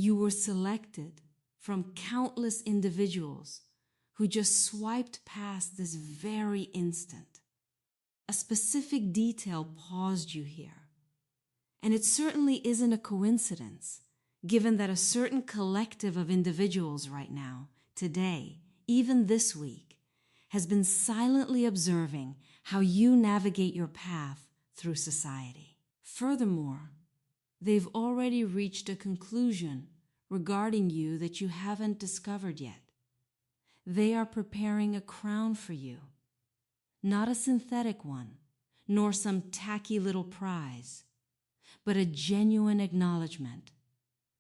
You were selected from countless individuals who just swiped past this very instant. A specific detail paused you here. And it certainly isn't a coincidence, given that a certain collective of individuals right now, today, even this week, has been silently observing how you navigate your path through society. Furthermore, they've already reached a conclusion regarding you that you haven't discovered yet. They are preparing a crown for you, not a synthetic one, nor some tacky little prize, but a genuine acknowledgement,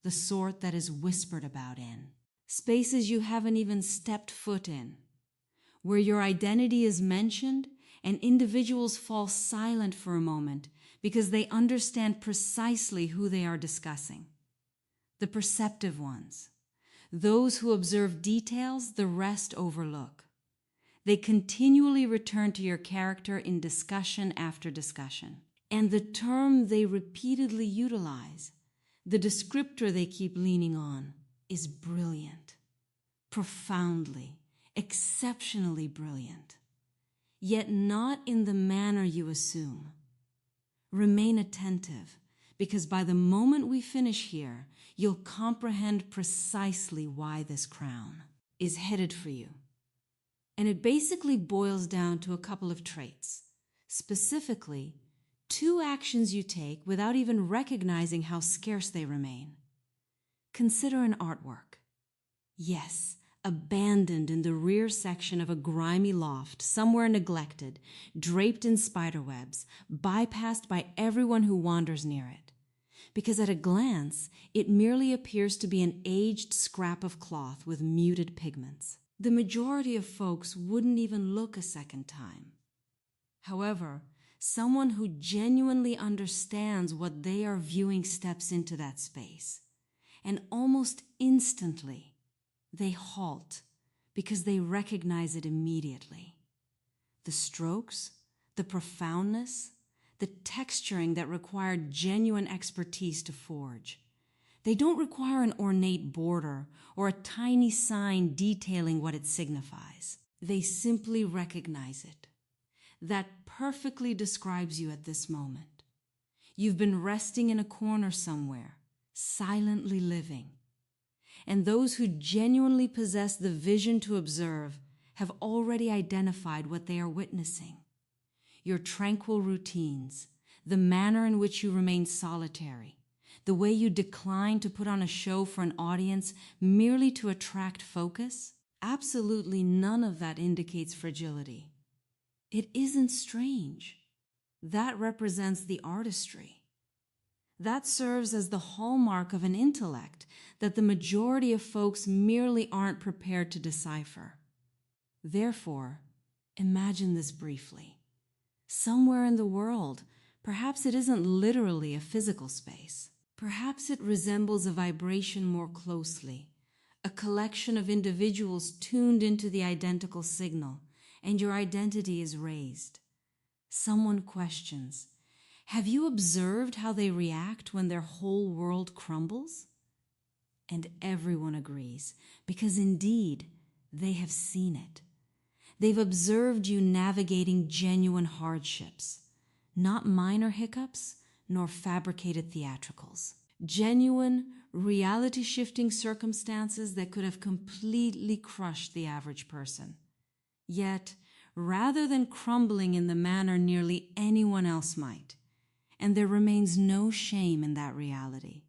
the sort that is whispered about in spaces you haven't even stepped foot in, where your identity is mentioned and individuals fall silent for a moment because they understand precisely who they are discussing. The perceptive ones, those who observe details the rest overlook. They continually return to your character in discussion after discussion. And the term they repeatedly utilize, the descriptor they keep leaning on, is brilliant, profoundly, exceptionally brilliant, yet not in the manner you assume. Remain attentive, because by the moment we finish here, you'll comprehend precisely why this crown is headed for you. And it basically boils down to a couple of traits, specifically 2 actions you take without even recognizing how scarce they remain. Consider an artwork. Yes, abandoned in the rear section of a grimy loft, somewhere neglected, draped in spiderwebs, bypassed by everyone who wanders near it. Because at a glance, it merely appears to be an aged scrap of cloth with muted pigments. The majority of folks wouldn't even look a second time. However, someone who genuinely understands what they are viewing steps into that space, and almost instantly, they halt because they recognize it immediately. The strokes, the profoundness, the texturing that required genuine expertise to forge. They don't require an ornate border or a tiny sign detailing what it signifies. They simply recognize it. That perfectly describes you at this moment. You've been resting in a corner somewhere, silently living. And those who genuinely possess the vision to observe have already identified what they are witnessing. Your tranquil routines, the manner in which you remain solitary, the way you decline to put on a show for an audience merely to attract focus, absolutely none of that indicates fragility. It isn't strange. That represents the artistry. That serves as the hallmark of an intellect that the majority of folks merely aren't prepared to decipher. Therefore, imagine this briefly. Somewhere in the world, perhaps it isn't literally a physical space. Perhaps it resembles a vibration more closely, a collection of individuals tuned into the identical signal, and your identity is raised. Someone questions, have you observed how they react when their whole world crumbles? And everyone agrees, because indeed, they have seen it. They've observed you navigating genuine hardships, not minor hiccups, nor fabricated theatricals. Genuine, reality-shifting circumstances that could have completely crushed the average person. Yet, rather than crumbling in the manner nearly anyone else might, and there remains no shame in that reality,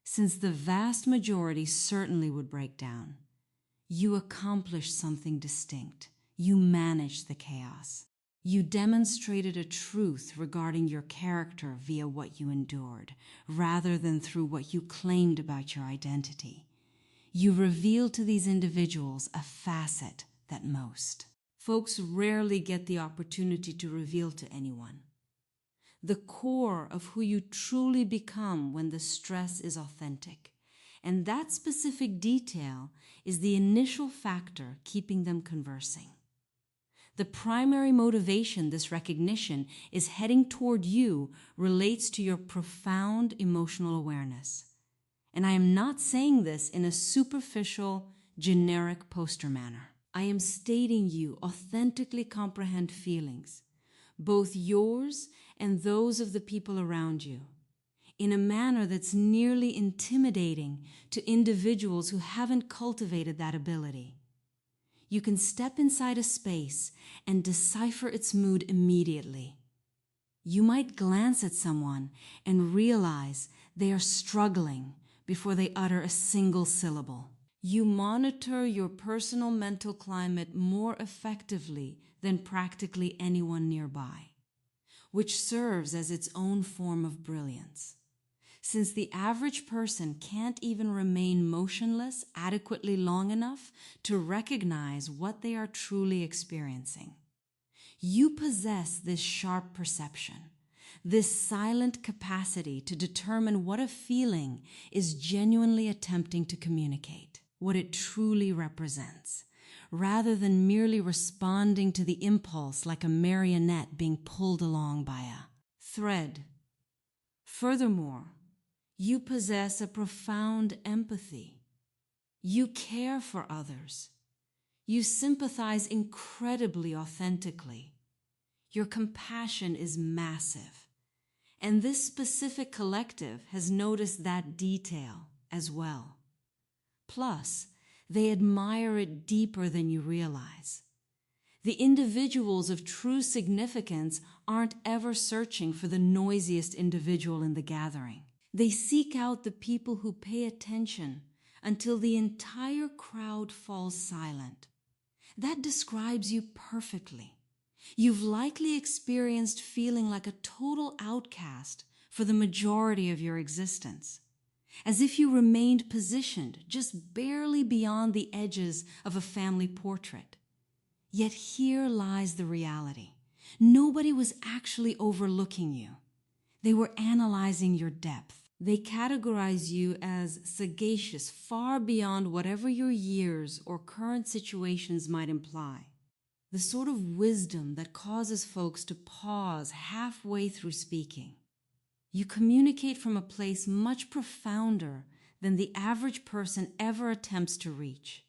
since the vast majority certainly would break down, you accomplished something distinct. You managed the chaos. You demonstrated a truth regarding your character via what you endured, rather than through what you claimed about your identity. You revealed to these individuals a facet that most folks rarely get the opportunity to reveal to anyone. The core of who you truly become when the stress is authentic. And that specific detail is the initial factor keeping them conversing. The primary motivation this recognition is heading toward you relates to your profound emotional awareness. And I am not saying this in a superficial, generic poster manner. I am stating you authentically comprehend feelings, both yours and those of the people around you, in a manner that's nearly intimidating to individuals who haven't cultivated that ability. You can step inside a space and decipher its mood immediately. You might glance at someone and realize they are struggling before they utter a single syllable. You monitor your personal mental climate more effectively than practically anyone nearby, which serves as its own form of brilliance. Since the average person can't even remain motionless adequately long enough to recognize what they are truly experiencing. You possess this sharp perception, this silent capacity to determine what a feeling is genuinely attempting to communicate, what it truly represents, rather than merely responding to the impulse like a marionette being pulled along by a thread. Furthermore, you possess a profound empathy. You care for others. You sympathize incredibly authentically. Your compassion is massive. And this specific collective has noticed that detail as well. Plus, they admire it deeper than you realize. The individuals of true significance aren't ever searching for the noisiest individual in the gathering. They seek out the people who pay attention until the entire crowd falls silent. That describes you perfectly. You've likely experienced feeling like a total outcast for the majority of your existence, as if you remained positioned just barely beyond the edges of a family portrait. Yet here lies the reality. Nobody was actually overlooking you. They were analyzing your depth. They categorize you as sagacious far beyond whatever your years or current situations might imply. The sort of wisdom that causes folks to pause halfway through speaking. You communicate from a place much profounder than the average person ever attempts to reach.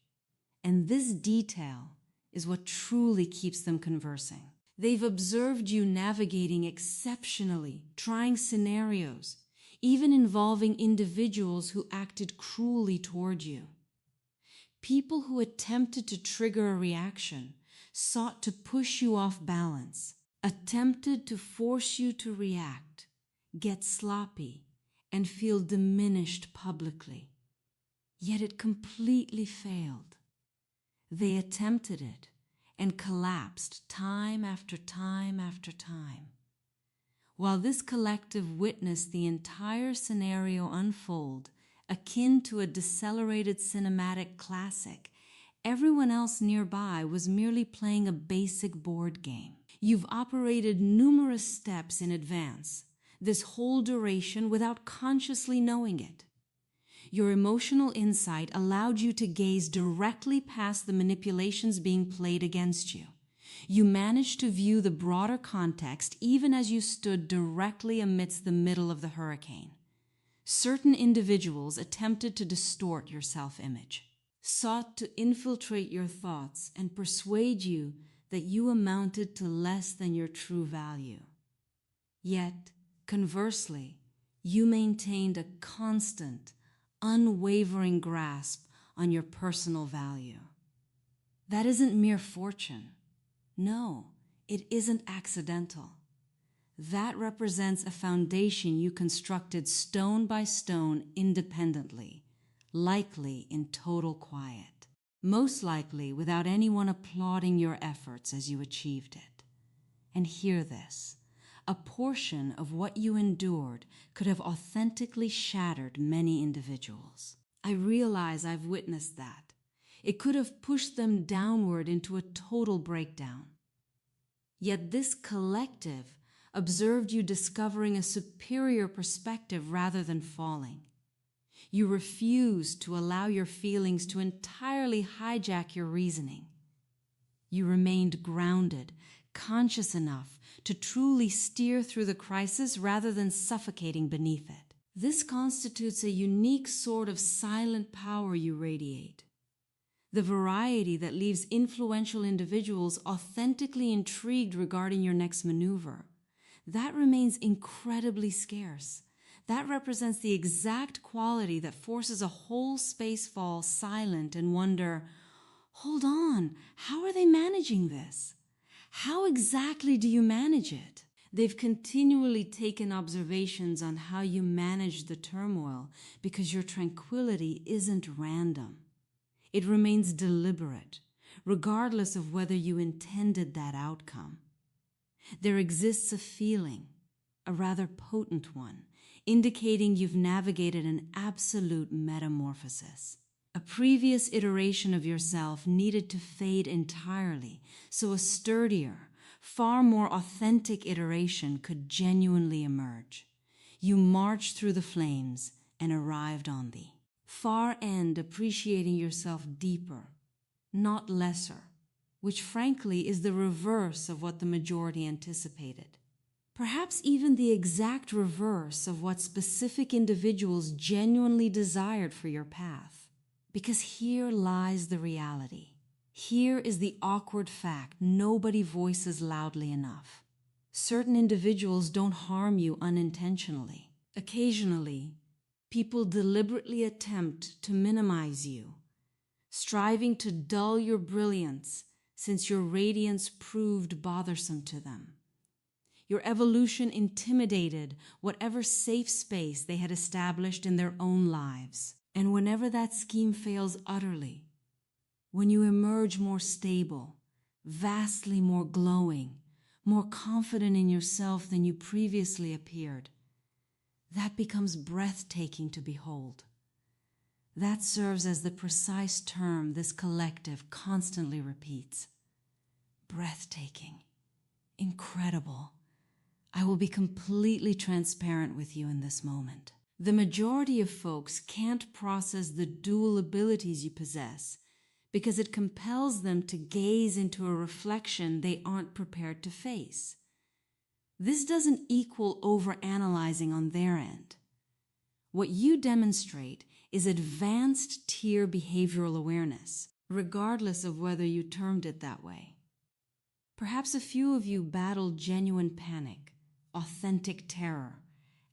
And this detail is what truly keeps them conversing. They've observed you navigating exceptionally, trying scenarios, even involving individuals who acted cruelly toward you. People who attempted to trigger a reaction, sought to push you off balance, attempted to force you to react, get sloppy, and feel diminished publicly. Yet it completely failed. They attempted it and collapsed time after time after time. While this collective witnessed the entire scenario unfold, akin to a decelerated cinematic classic, everyone else nearby was merely playing a basic board game. You've operated numerous steps in advance, this whole duration without consciously knowing it. Your emotional insight allowed you to gaze directly past the manipulations being played against you. You managed to view the broader context even as you stood directly amidst the middle of the hurricane. Certain individuals attempted to distort your self-image, sought to infiltrate your thoughts and persuade you that you amounted to less than your true value. Yet, conversely, you maintained a constant, unwavering grasp on your personal value. That isn't mere fortune. No, it isn't accidental. That represents a foundation you constructed stone by stone independently, likely in total quiet, most likely without anyone applauding your efforts as you achieved it. And hear this, a portion of what you endured could have authentically shattered many individuals. I realize I've witnessed that. It could have pushed them downward into a total breakdown. Yet this collective observed you discovering a superior perspective rather than falling. You refused to allow your feelings to entirely hijack your reasoning. You remained grounded, conscious enough to truly steer through the crisis rather than suffocating beneath it. This constitutes a unique sort of silent power you radiate. The variety that leaves influential individuals authentically intrigued regarding your next maneuver. That remains incredibly scarce. That represents the exact quality that forces a whole space fall silent and wonder, hold on, how are they managing this? How exactly do you manage it? They've continually taken observations on how you manage the turmoil because your tranquility isn't random. It remains deliberate, regardless of whether you intended that outcome. There exists a feeling, a rather potent one, indicating you've navigated an absolute metamorphosis. A previous iteration of yourself needed to fade entirely, so a sturdier, far more authentic iteration could genuinely emerge. You marched through the flames and arrived on the far end, appreciating yourself deeper, not lesser, which frankly is the reverse of what the majority anticipated. Perhaps even the exact reverse of what specific individuals genuinely desired for your path. Because here lies the reality. Here is the awkward fact nobody voices loudly enough. Certain individuals don't harm you unintentionally. Occasionally, people deliberately attempt to minimize you, striving to dull your brilliance since your radiance proved bothersome to them. Your evolution intimidated whatever safe space they had established in their own lives. And whenever that scheme fails utterly, when you emerge more stable, vastly more glowing, more confident in yourself than you previously appeared, that becomes breathtaking to behold. That serves as the precise term this collective constantly repeats. Breathtaking, incredible. I will be completely transparent with you in this moment. The majority of folks can't process the dual abilities you possess because it compels them to gaze into a reflection they aren't prepared to face. This doesn't equal overanalyzing on their end. What you demonstrate is advanced tier behavioral awareness, regardless of whether you termed it that way. Perhaps a few of you battle genuine panic, authentic terror,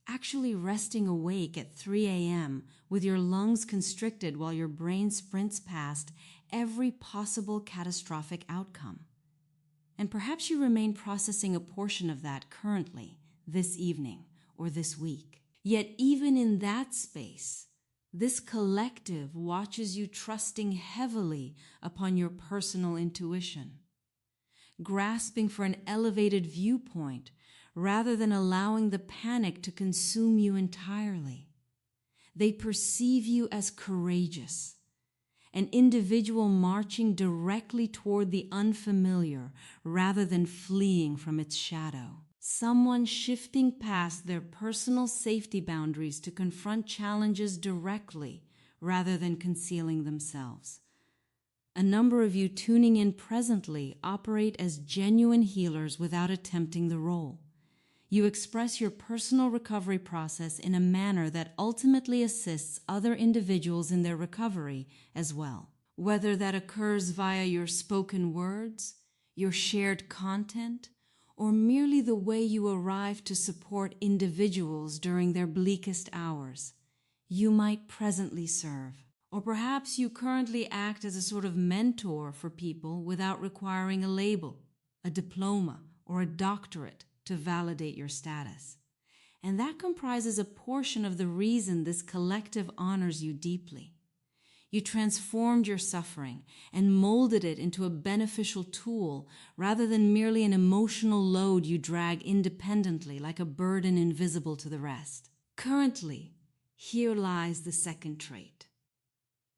actually resting awake at 3 a.m. with your lungs constricted while your brain sprints past every possible catastrophic outcome. And perhaps you remain processing a portion of that currently, this evening, or this week. Yet even in that space, this collective watches you trusting heavily upon your personal intuition, grasping for an elevated viewpoint rather than allowing the panic to consume you entirely. They perceive you as courageous, an individual marching directly toward the unfamiliar rather than fleeing from its shadow. Someone shifting past their personal safety boundaries to confront challenges directly rather than concealing themselves. A number of you tuning in presently operate as genuine healers without attempting the role. You express your personal recovery process in a manner that ultimately assists other individuals in their recovery as well. Whether that occurs via your spoken words, your shared content, or merely the way you arrive to support individuals during their bleakest hours, you might presently serve. Or perhaps you currently act as a sort of mentor for people without requiring a label, a diploma, or a doctorate to validate your status. And that comprises a portion of the reason this collective honors you deeply. You transformed your suffering and molded it into a beneficial tool rather than merely an emotional load you drag independently like a burden invisible to the rest. Currently, here lies the second trait.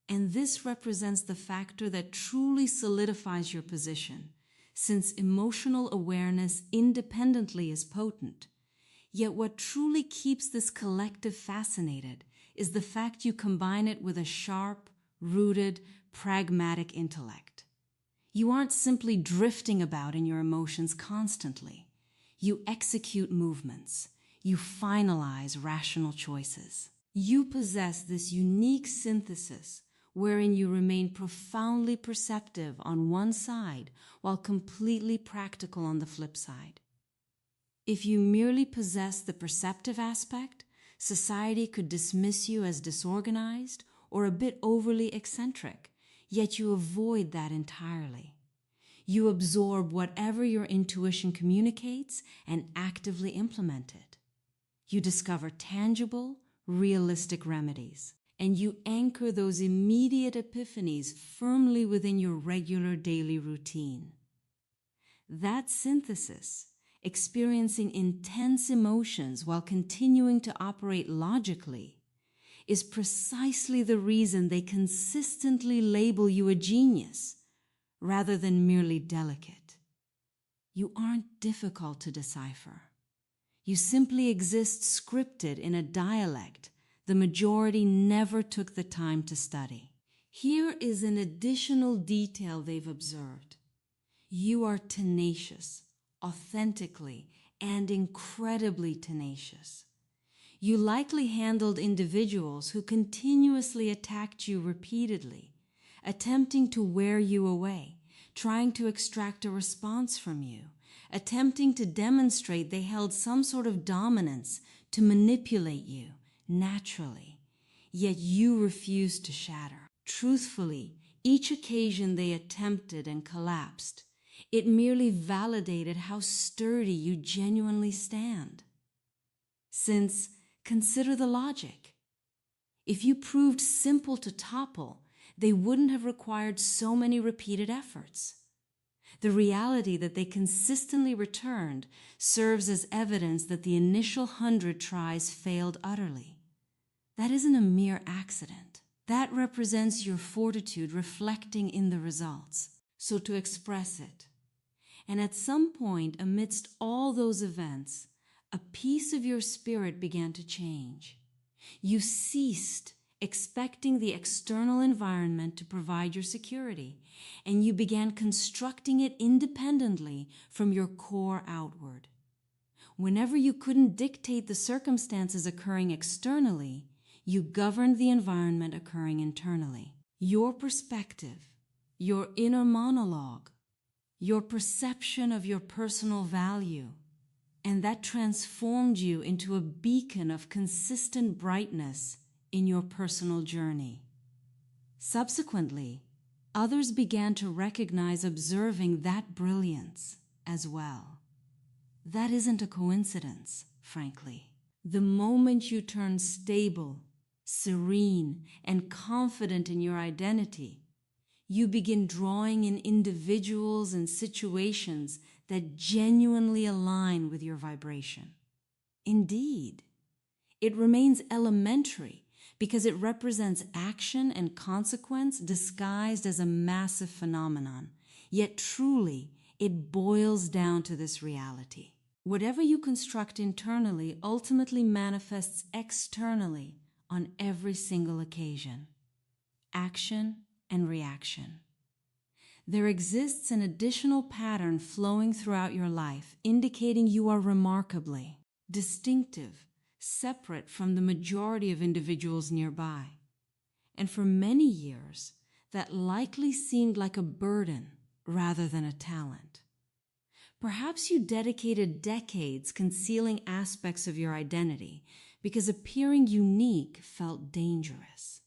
And this represents the factor that truly solidifies your position, since emotional awareness independently is potent. Yet what truly keeps this collective fascinated is the fact you combine it with a sharp, rooted, pragmatic intellect. You aren't simply drifting about in your emotions constantly. You execute movements. you finalize rational choices. You possess this unique synthesis wherein you remain profoundly perceptive on one side while completely practical on the flip side. If you merely possess the perceptive aspect, society could dismiss you as disorganized or a bit overly eccentric, yet you avoid that entirely. You absorb whatever your intuition communicates and actively implement it. You discover tangible, realistic remedies, and you anchor those immediate epiphanies firmly within your regular daily routine. That synthesis, experiencing intense emotions while continuing to operate logically, is precisely the reason they consistently label you a genius rather than merely delicate. You aren't difficult to decipher. You simply exist scripted in a dialect the majority never took the time to study. Here is an additional detail they've observed. You are tenacious, authentically and incredibly tenacious. You likely handled individuals who continuously attacked you repeatedly, attempting to wear you away, trying to extract a response from you, attempting to demonstrate they held some sort of dominance to manipulate you naturally, yet you refused to shatter. Truthfully, each occasion they attempted and collapsed, it merely validated how sturdy you genuinely stand. Since, consider the logic. If you proved simple to topple, they wouldn't have required so many repeated efforts. The reality that they consistently returned serves as evidence that the initial 100 tries failed utterly. That isn't a mere accident. That represents your fortitude reflecting in the results. So to express it. And at some point amidst all those events, a piece of your spirit began to change. You ceased expecting the external environment to provide your security, and you began constructing it independently from your core outward. Whenever you couldn't dictate the circumstances occurring externally, you governed the environment occurring internally. Your perspective, your inner monologue, your perception of your personal value, and that transformed you into a beacon of consistent brightness in your personal journey. Subsequently, others began to recognize observing that brilliance as well. That isn't a coincidence, frankly. The moment you turn stable, serene, and confident in your identity, you begin drawing in individuals and situations that genuinely align with your vibration. Indeed, it remains elementary because it represents action and consequence disguised as a massive phenomenon, yet truly it boils down to this reality. Whatever you construct internally ultimately manifests externally on every single occasion. Action and reaction. There exists an additional pattern flowing throughout your life, indicating you are remarkably distinctive, separate from the majority of individuals nearby. And for many years, that likely seemed like a burden rather than a talent. Perhaps you dedicated decades concealing aspects of your identity because appearing unique felt dangerous.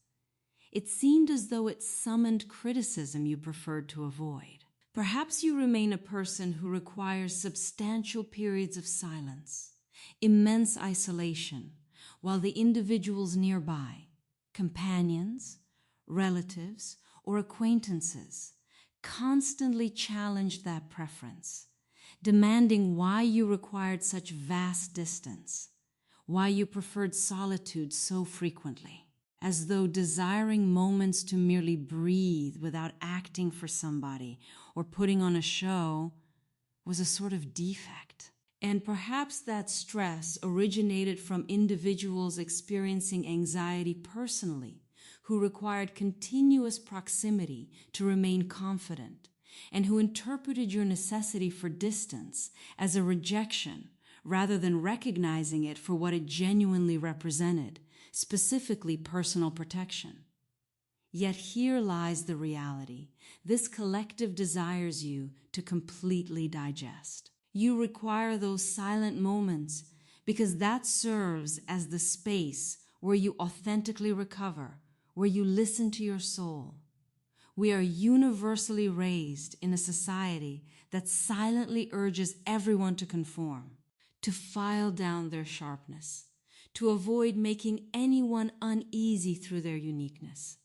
It seemed as though it summoned criticism you preferred to avoid. Perhaps you remain a person who requires substantial periods of silence, immense isolation, while the individuals nearby, companions, relatives, or acquaintances, constantly challenged that preference, demanding why you required such vast distance, why you preferred solitude so frequently. As though desiring moments to merely breathe without acting for somebody or putting on a show was a sort of defect. And perhaps that stress originated from individuals experiencing anxiety personally, who required continuous proximity to remain confident, and who interpreted your necessity for distance as a rejection rather than recognizing it for what it genuinely represented, specifically personal protection. Yet here lies the reality. This collective desires you to completely digest. You require those silent moments because that serves as the space where you authentically recover, where you listen to your soul. We are universally raised in a society that silently urges everyone to conform, to file down their sharpness, to avoid making anyone uneasy through their uniqueness.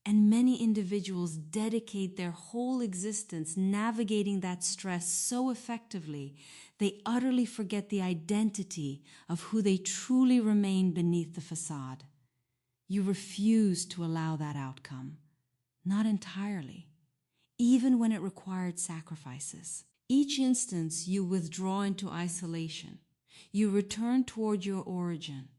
And many individuals dedicate their whole existence navigating that stress so effectively, they utterly forget the identity of who they truly remain beneath the facade. You refuse to allow that outcome, not entirely, even when it required sacrifices. Each instance you withdraw into isolation, you return toward your origin,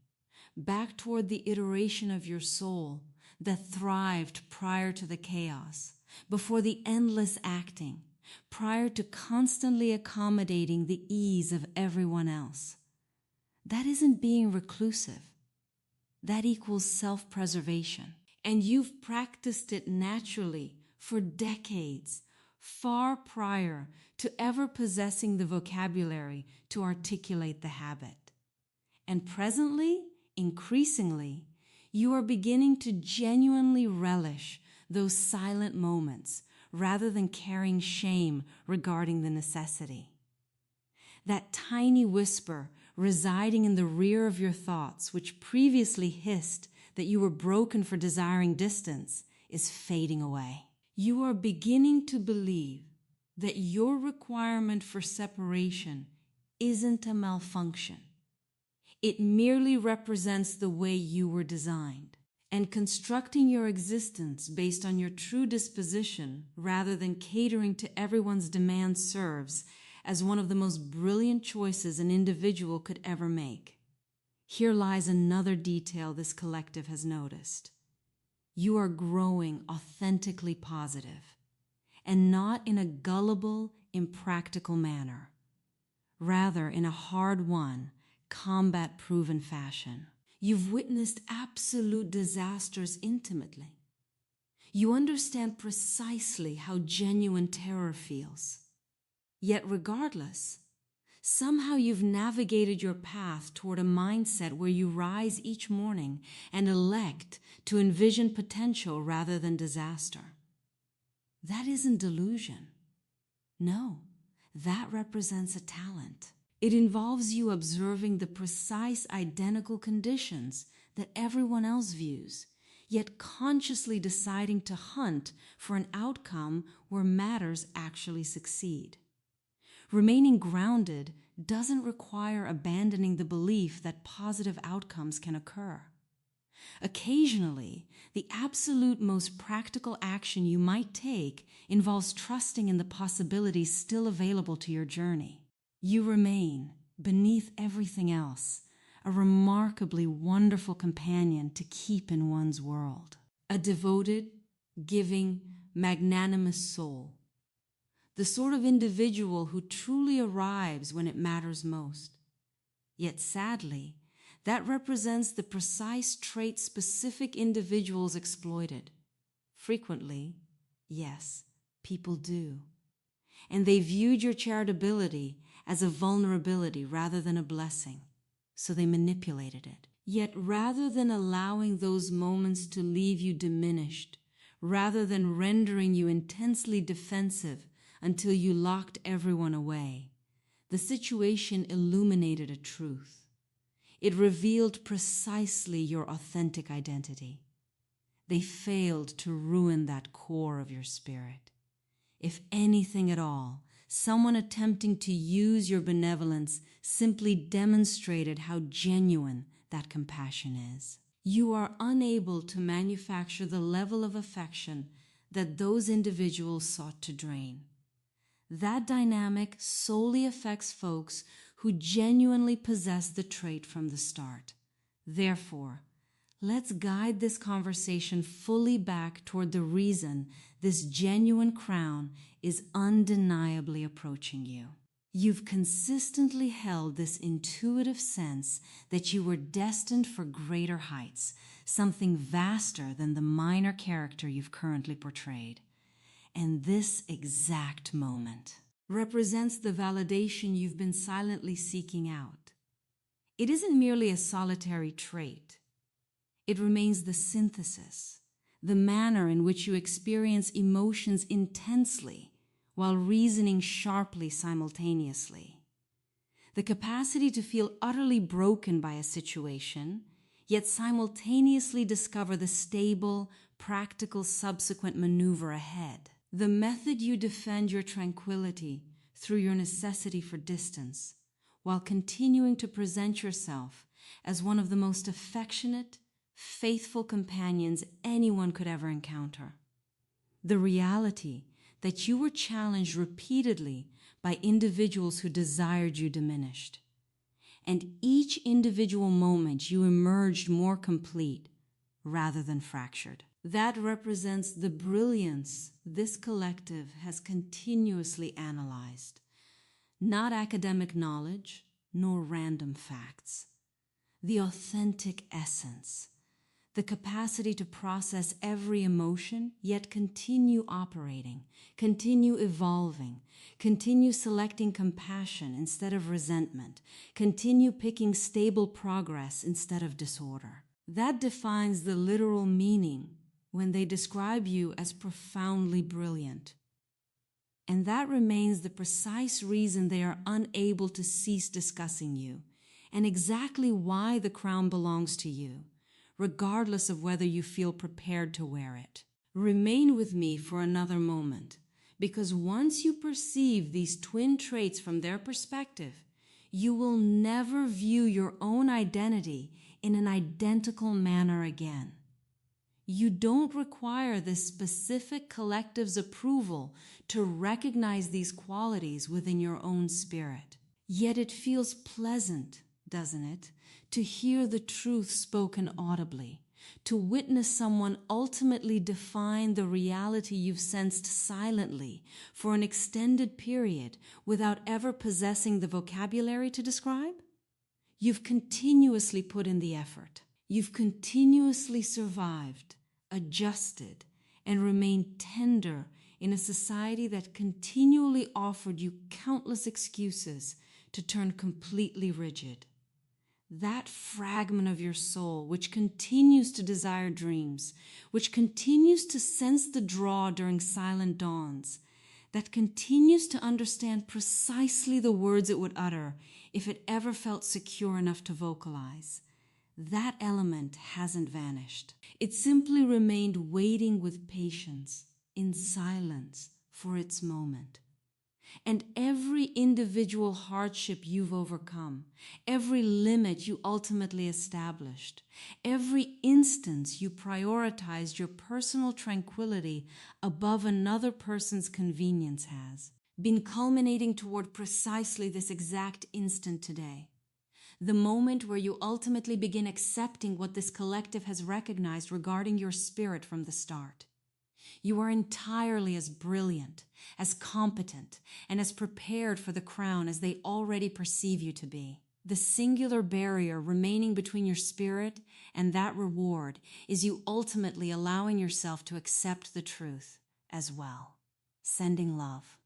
back toward the iteration of your soul that thrived prior to the chaos, before the endless acting, prior to constantly accommodating the ease of everyone else. That isn't being reclusive. That equals self-preservation. And you've practiced it naturally for decades, far prior to ever possessing the vocabulary to articulate the habit. And presently, increasingly, you are beginning to genuinely relish those silent moments rather than carrying shame regarding the necessity. That tiny whisper residing in the rear of your thoughts, which previously hissed that you were broken for desiring distance, is fading away. You are beginning to believe that your requirement for separation isn't a malfunction. It merely represents the way you were designed. And constructing your existence based on your true disposition rather than catering to everyone's demands serves as one of the most brilliant choices an individual could ever make. Here lies another detail this collective has noticed. You are growing authentically positive, and not in a gullible, impractical manner. Rather, in a hard-won, combat-proven fashion. You've witnessed absolute disasters intimately. You understand precisely how genuine terror feels. Yet regardless, somehow you've navigated your path toward a mindset where you rise each morning and elect to envision potential rather than disaster. That isn't delusion. No, that represents a talent. It involves you observing the precise identical conditions that everyone else views, yet consciously deciding to hunt for an outcome where matters actually succeed. Remaining grounded doesn't require abandoning the belief that positive outcomes can occur. Occasionally, the absolute most practical action you might take involves trusting in the possibilities still available to your journey. You remain, beneath everything else, a remarkably wonderful companion to keep in one's world. A devoted, giving, magnanimous soul. The sort of individual who truly arrives when it matters most. Yet sadly, that represents the precise trait specific individuals exploited. Frequently, yes, people do. And they viewed your charitability as a vulnerability rather than a blessing, so they manipulated it. Yet rather than allowing those moments to leave you diminished, rather than rendering you intensely defensive until you locked everyone away, the situation illuminated a truth. It revealed precisely your authentic identity. They failed to ruin that core of your spirit. If anything at all, someone attempting to use your benevolence simply demonstrated how genuine that compassion is. You are unable to manufacture the level of affection that those individuals sought to drain. That dynamic solely affects folks who genuinely possess the trait from the start. Therefore, let's guide this conversation fully back toward the reason this genuine crown is undeniably approaching you. You've consistently held this intuitive sense that you were destined for greater heights, something vaster than the minor character you've currently portrayed. And this exact moment represents the validation you've been silently seeking out. It isn't merely a solitary trait. It remains the synthesis, the manner in which you experience emotions intensely while reasoning sharply simultaneously. The capacity to feel utterly broken by a situation, yet simultaneously discover the stable, practical subsequent maneuver ahead. The method you defend your tranquility through your necessity for distance, while continuing to present yourself as one of the most affectionate, faithful companions anyone could ever encounter. The reality that you were challenged repeatedly by individuals who desired you diminished. And each individual moment you emerged more complete rather than fractured. That represents the brilliance this collective has continuously analyzed. Not academic knowledge, nor random facts. The authentic essence. The capacity to process every emotion, yet continue operating, continue evolving, continue selecting compassion instead of resentment, continue picking stable progress instead of disorder. That defines the literal meaning when they describe you as profoundly brilliant. And that remains the precise reason they are unable to cease discussing you, and exactly why the crown belongs to you, regardless of whether you feel prepared to wear it. Remain with me for another moment, because once you perceive these twin traits from their perspective, you will never view your own identity in an identical manner again. You don't require this specific collective's approval to recognize these qualities within your own spirit. Yet it feels pleasant, doesn't it, to hear the truth spoken audibly, to witness someone ultimately define the reality you've sensed silently for an extended period without ever possessing the vocabulary to describe? You've continuously put in the effort. You've continuously survived, adjusted, and remained tender in a society that continually offered you countless excuses to turn completely rigid. That fragment of your soul which continues to desire dreams, which continues to sense the draw during silent dawns, that continues to understand precisely the words it would utter if it ever felt secure enough to vocalize, that element hasn't vanished. It simply remained waiting with patience, in silence, for its moment. And every individual hardship you've overcome, every limit you ultimately established, every instance you prioritized your personal tranquility above another person's convenience has been culminating toward precisely this exact instant today. The moment where you ultimately begin accepting what this collective has recognized regarding your spirit from the start. You are entirely as brilliant, as competent, and as prepared for the crown as they already perceive you to be. The singular barrier remaining between your spirit and that reward is you ultimately allowing yourself to accept the truth as well. Sending love.